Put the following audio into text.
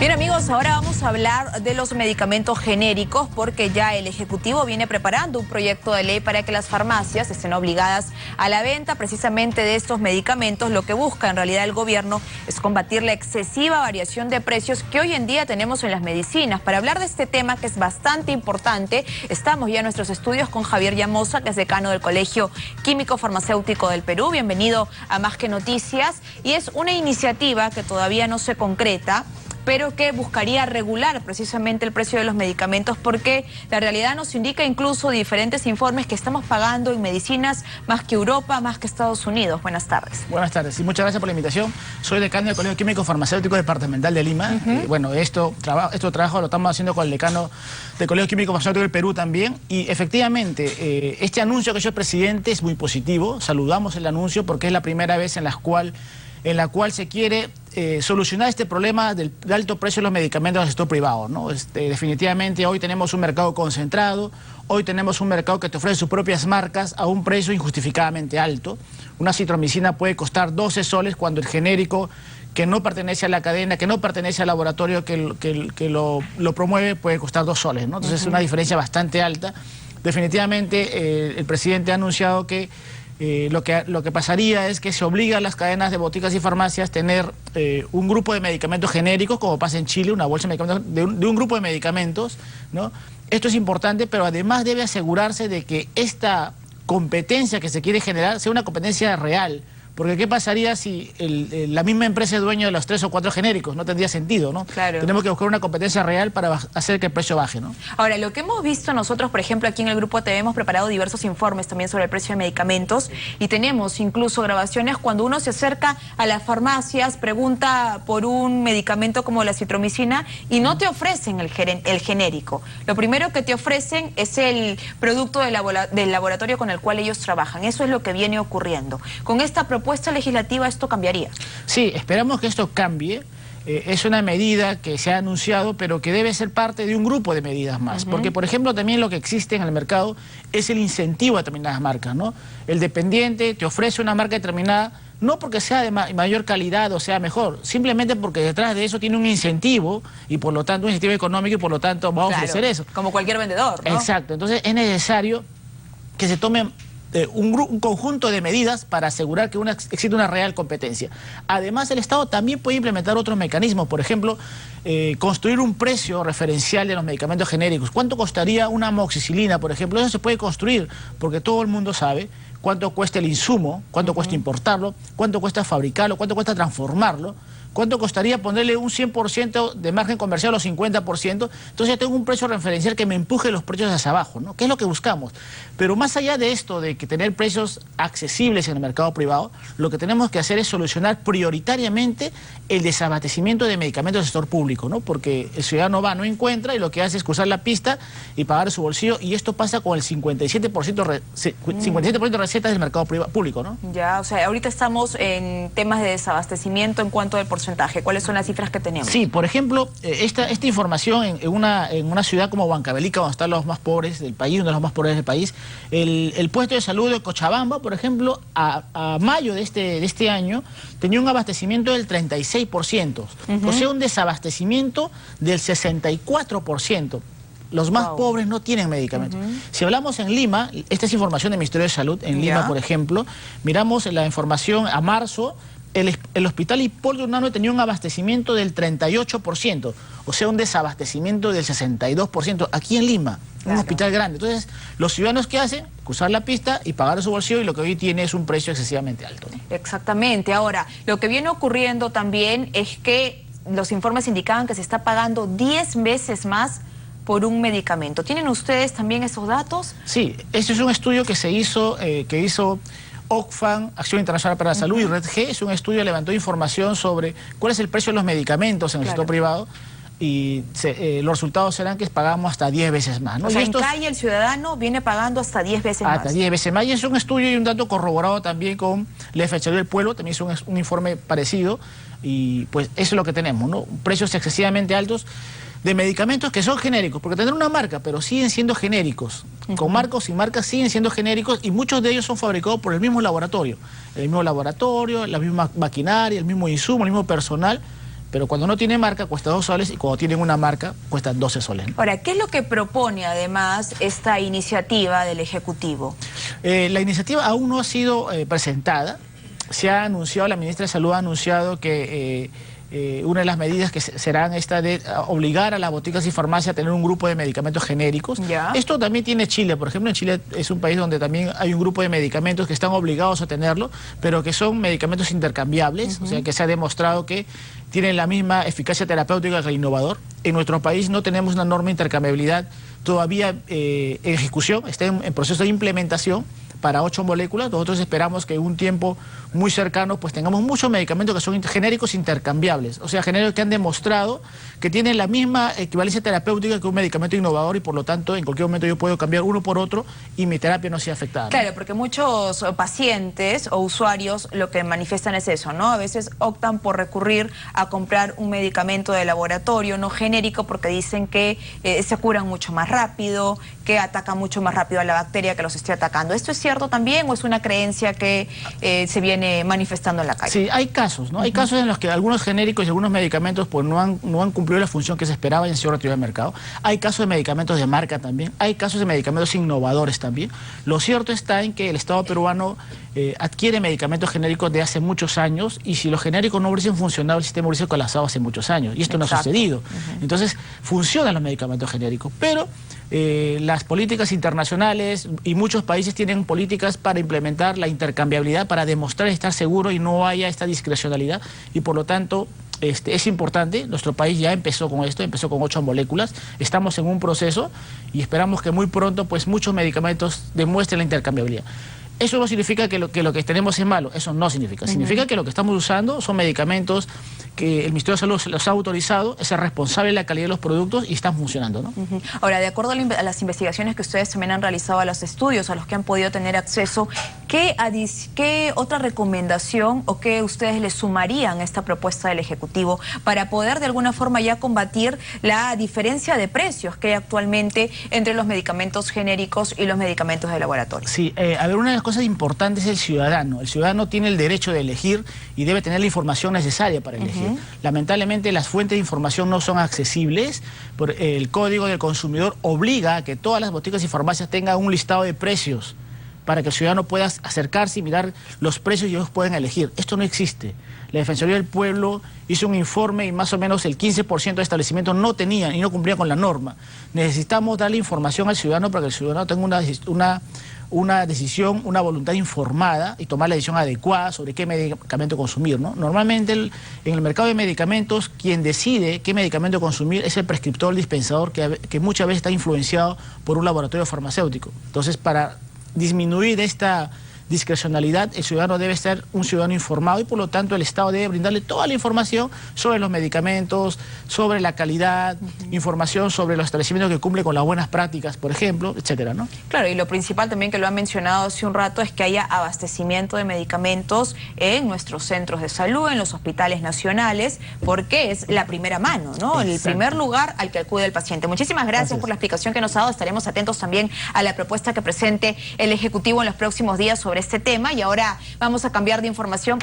Bien amigos, ahora vamos a hablar de los medicamentos genéricos porque ya el Ejecutivo viene preparando un proyecto de ley para que las farmacias estén obligadas a la venta precisamente de estos medicamentos. Lo que busca en realidad el gobierno es combatir la excesiva variación de precios que hoy en día tenemos en las medicinas. Para hablar de este tema que es bastante importante, estamos ya en nuestros estudios con Javier Llamosa, que es decano del Colegio Químico Farmacéutico del Perú. Bienvenido a Más que Noticias. Y es una iniciativa que todavía no se concreta, pero que buscaría regular precisamente el precio de los medicamentos, porque la realidad nos indica incluso diferentes informes que estamos pagando en medicinas más que Europa, más que Estados Unidos. Buenas tardes. Buenas tardes y muchas gracias por la invitación. Soy decano del Colegio Químico Farmacéutico Departamental de Lima. Bueno, esto trabajo lo estamos haciendo con el decano del Colegio Químico Farmacéutico del Perú también. Y efectivamente, este anuncio que yo presidente es muy positivo. Saludamos el anuncio porque es la primera vez en la cual se quiere solucionar este problema del alto precio de los medicamentos del sector privado, ¿no? Definitivamente hoy tenemos un mercado concentrado, hoy tenemos un mercado que te ofrece sus propias marcas a un precio injustificadamente alto. Una citromicina puede costar 12 soles cuando el genérico, que no pertenece a la cadena, que no pertenece al laboratorio que lo promueve, puede costar 2 soles, ¿no? Entonces es una diferencia bastante alta. Definitivamente el presidente ha anunciado que lo que pasaría es que se obliga a las cadenas de boticas y farmacias a tener un grupo de medicamentos genéricos, como pasa en Chile, una bolsa de medicamentos de un grupo de medicamentos, ¿no? Esto es importante, pero además debe asegurarse de que esta competencia que se quiere generar sea una competencia real. Porque ¿qué pasaría si la misma empresa es dueño de los 3 o 4 genéricos? No tendría sentido, ¿no? Claro. Tenemos que buscar una competencia real para hacer que el precio baje, ¿no? Ahora, lo que hemos visto nosotros, por ejemplo, aquí en el Grupo TV hemos preparado diversos informes también sobre el precio de medicamentos y tenemos incluso grabaciones cuando uno se acerca a las farmacias, pregunta por un medicamento como la citromicina y no te ofrecen el genérico. Lo primero que te ofrecen es el producto del laboratorio con el cual ellos trabajan. Eso es lo que viene ocurriendo. Con esta propuesta legislativa esto cambiaría. Sí, esperamos que esto cambie. Es una medida que se ha anunciado, pero que debe ser parte de un grupo de medidas más. Porque, por ejemplo, también lo que existe en el mercado es el incentivo a determinadas marcas, ¿no? El dependiente te ofrece una marca determinada, no porque sea de mayor calidad o sea mejor, simplemente porque detrás de eso tiene un incentivo y por lo tanto un incentivo económico y por lo tanto va a ofrecer eso. Como cualquier vendedor, ¿no? Exacto. Entonces es necesario que se tome un conjunto de medidas para asegurar que existe una real competencia. Además, el Estado también puede implementar otros mecanismos, por ejemplo, construir un precio referencial de los medicamentos genéricos. ¿Cuánto costaría una amoxicilina, por ejemplo? Eso se puede construir, porque todo el mundo sabe cuánto cuesta el insumo, cuánto cuesta importarlo, cuánto cuesta fabricarlo, cuánto cuesta transformarlo, cuánto costaría ponerle un 100% de margen comercial o 50%. Entonces tengo un precio referencial que me empuje los precios hacia abajo, ¿no? ¿Qué es lo que buscamos? Pero más allá de esto, de que tener precios accesibles en el mercado privado, lo que tenemos que hacer es solucionar prioritariamente el desabastecimiento de medicamentos del sector público, ¿no? Porque el ciudadano no encuentra y lo que hace es cruzar la pista y pagar de su bolsillo, y esto pasa con el 57% de recetas del mercado público, ¿no? Ya, o sea, ahorita estamos en temas de desabastecimiento en cuanto al porcentaje. ¿Cuáles son las cifras que tenemos? Sí, por ejemplo, esta información en una ciudad como Huancavelica, donde están los más pobres del país, uno de los más pobres del país, el puesto de salud de Cochabamba, por ejemplo, a mayo de este año, tenía un abastecimiento del 36%, o sea, un desabastecimiento del 64%. Los más pobres no tienen medicamentos. Si hablamos en Lima, esta es información del Ministerio de Salud, en Lima, por ejemplo, miramos la información a marzo. El hospital Hipólito Unanue tenía un abastecimiento del 38%, o sea, un desabastecimiento del 62%, aquí en Lima, un hospital grande. Entonces, los ciudadanos, ¿qué hacen? Cruzar la pista y pagar de su bolsillo, y lo que hoy tiene es un precio excesivamente alto, ¿no? Exactamente. Ahora, lo que viene ocurriendo también es que los informes indicaban que se está pagando 10 veces más por un medicamento. ¿Tienen ustedes también esos datos? Sí, este es un estudio que se hizo, Oxfam, Acción Internacional para la Salud, y Red G. Es un estudio que levantó información sobre cuál es el precio de los medicamentos en el sector privado, y los resultados serán que pagamos hasta 10 veces más, ¿no? O sea, en calle el ciudadano viene pagando hasta 10 veces más. Hasta 10 veces más, y es un estudio y un dato corroborado también con la Defensoría del Pueblo, también es un informe parecido, y pues eso es lo que tenemos, ¿no? Precios excesivamente altos de medicamentos que son genéricos, porque tendrán una marca, pero siguen siendo genéricos. Con marca o sin marca siguen siendo genéricos, y muchos de ellos son fabricados por el mismo laboratorio. El mismo laboratorio, la misma maquinaria, el mismo insumo, el mismo personal, Pero cuando no tiene marca cuesta 2 soles y cuando tienen una marca cuesta 12 soles. Ahora, ¿qué es lo que propone además esta iniciativa del Ejecutivo? La iniciativa aún no ha sido presentada. Se ha anunciado, la ministra de Salud ha anunciado que una de las medidas que serán esta de obligar a las boticas y farmacias a tener un grupo de medicamentos genéricos. ¿Ya? Esto también tiene Chile, por ejemplo, en Chile es un país donde también hay un grupo de medicamentos que están obligados a tenerlo, pero que son medicamentos intercambiables, o sea que se ha demostrado que tienen la misma eficacia terapéutica que el innovador. En nuestro país no tenemos una norma de intercambiabilidad todavía en ejecución, está en proceso de implementación para 8 moléculas. Nosotros esperamos que en un tiempo muy cercano pues tengamos muchos medicamentos que son genéricos intercambiables, o sea, genéricos que han demostrado que tienen la misma equivalencia terapéutica que un medicamento innovador y por lo tanto en cualquier momento yo puedo cambiar uno por otro y mi terapia no sea afectada, ¿no? Claro, porque muchos pacientes o usuarios lo que manifiestan es eso, ¿no? A veces optan por recurrir a comprar un medicamento de laboratorio no genérico porque dicen que se curan mucho más rápido, que atacan mucho más rápido a la bacteria que los esté atacando. ¿Esto es cierto también o es una creencia que se viene manifestando en la calle? Sí, hay casos, ¿no? Hay casos en los que algunos genéricos y algunos medicamentos pues no han cumplido la función que se esperaba y han sido retirados del mercado. Hay casos de medicamentos de marca también, hay casos de medicamentos innovadores también. Lo cierto está en que el Estado peruano adquiere medicamentos genéricos de hace muchos años y si los genéricos no hubiesen funcionado, el sistema hubiese colapsado hace muchos años y esto no ha sucedido. Entonces, funcionan los medicamentos genéricos, pero las políticas internacionales y muchos países tienen políticas para implementar la intercambiabilidad, para demostrar estar seguro y no haya esta discrecionalidad y por lo tanto es importante. Nuestro país ya empezó con esto, empezó con 8 moléculas, estamos en un proceso y esperamos que muy pronto pues muchos medicamentos demuestren la intercambiabilidad. Eso no significa que lo que tenemos es malo, eso no significa. Significa que lo que estamos usando son medicamentos que el Ministerio de Salud los ha autorizado, es el responsable de la calidad de los productos y están funcionando, ¿no? Ahora, de acuerdo a las investigaciones que ustedes también han realizado, a los estudios a los que han podido tener acceso, ¿qué otra recomendación o qué ustedes le sumarían a esta propuesta del Ejecutivo para poder de alguna forma ya combatir la diferencia de precios que hay actualmente entre los medicamentos genéricos y los medicamentos de laboratorio? Sí, a ver, una de las cosas importantes es el ciudadano. El ciudadano tiene el derecho de elegir y debe tener la información necesaria para elegir. Lamentablemente las fuentes de información no son accesibles. El Código del Consumidor obliga a que todas las boticas y farmacias tengan un listado de precios para que el ciudadano pueda acercarse y mirar los precios y ellos pueden elegir. Esto no existe. La Defensoría del Pueblo hizo un informe y más o menos el 15% de establecimientos no tenían y no cumplían con la norma. Necesitamos darle información al ciudadano para que el ciudadano tenga una decisión, una voluntad informada y tomar la decisión adecuada sobre qué medicamento consumir, ¿no? Normalmente en el mercado de medicamentos quien decide qué medicamento consumir es el prescriptor, el dispensador que muchas veces está influenciado por un laboratorio farmacéutico. Entonces, para disminuir esta discrecionalidad, el ciudadano debe ser un ciudadano informado y por lo tanto el Estado debe brindarle toda la información sobre los medicamentos, sobre la calidad, información sobre los establecimientos que cumplen con las buenas prácticas, por ejemplo, etcétera, ¿no? Claro, y lo principal también que lo han mencionado hace un rato es que haya abastecimiento de medicamentos en nuestros centros de salud, en los hospitales nacionales, porque es la primera mano, ¿no? El primer lugar al que acude el paciente. Muchísimas gracias por la explicación que nos ha dado. Estaremos atentos también a la propuesta que presente el Ejecutivo en los próximos días sobre este tema y ahora vamos a cambiar de información.